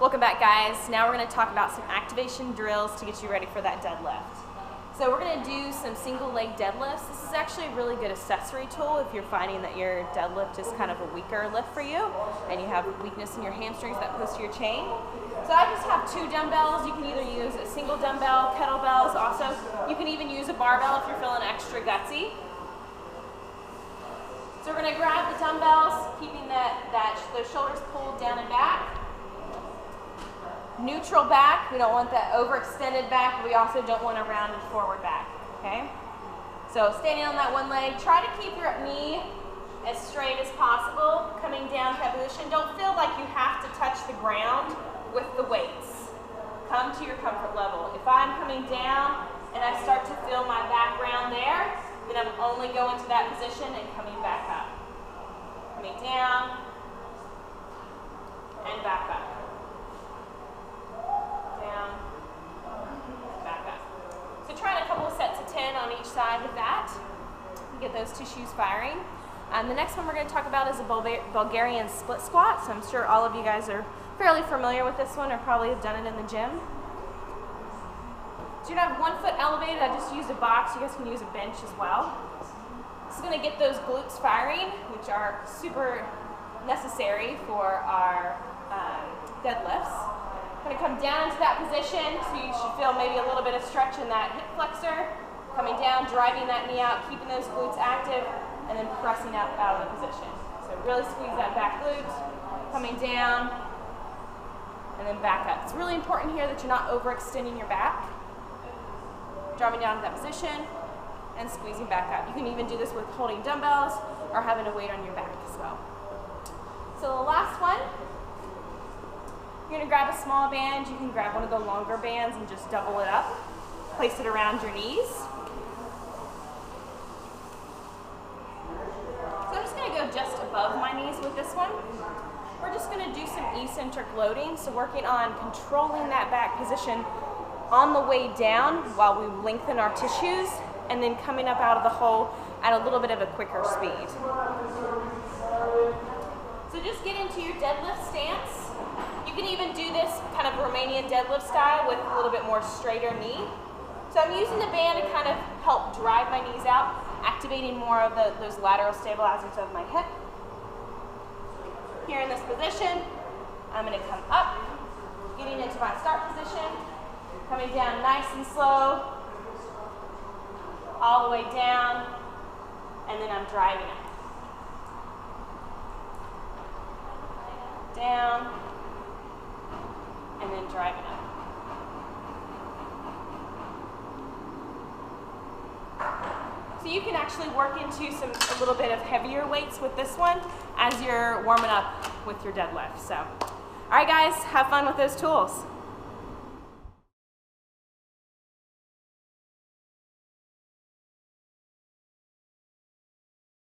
Welcome back, guys. Now we're going to talk about some activation drills to get you ready for that deadlift. So we're going to do some single leg deadlifts. This is actually a really good accessory tool if you're finding that your deadlift is kind of a weaker lift for you and you have weakness in your hamstrings that close to your chain. So I just have 2 dumbbells. You can either use a single dumbbell, kettlebells. Also, you can even use a barbell if you're feeling extra gutsy. So we're going to grab the dumbbells, keeping those shoulders pulled down and back. Neutral back, we don't want that overextended back, but we also don't want a rounded forward back, okay? So standing on that one leg, try to keep your knee as straight as possible, coming down to that position. Don't feel like you have to touch the ground with the weights. Come to your comfort level. If I'm coming down and I start to feel my back round there, then I'm only going to that position and coming back up. Coming down and back up. Trying a couple of sets of 10 on each side with that. Get those tissues firing. The next one we're going to talk about is a Bulgarian split squat. So I'm sure all of you guys are fairly familiar with this one or probably have done it in the gym. So you're going to have 1 foot elevated. I just used a box. You guys can use a bench as well. This is going to get those glutes firing, which are super necessary for our deadlifts. I'm going to come down into that position, so you should feel maybe a little bit of stretch in that hip flexor. Coming down, driving that knee out, keeping those glutes active, and then pressing out of the position. So really squeeze that back glute, coming down, and then back up. It's really important here that you're not overextending your back. Driving down to that position, and squeezing back up. You can even do this with holding dumbbells or having a weight on your back as well. So the last one, you're going to grab a small band. You can grab one of the longer bands and just double it up. Place it around your knees. So I'm just going to go just above my knees with this one. We're just going to do some eccentric loading, so working on controlling that back position on the way down while we lengthen our tissues, and then coming up out of the hole at a little bit of a quicker speed. So just get into your deadlift stance. You can even do this kind of Romanian deadlift style with a little bit more straighter knee. So I'm using the band to kind of help drive my knees out, activating more of those lateral stabilizers of my hip. Here in this position, I'm going to come up, getting into my start position, coming down nice and slow, all the way down, and then I'm driving it. Down, and then driving up. So you can actually work into a little bit of heavier weights with this one as you're warming up with your deadlift. So, all right guys, have fun with those tools.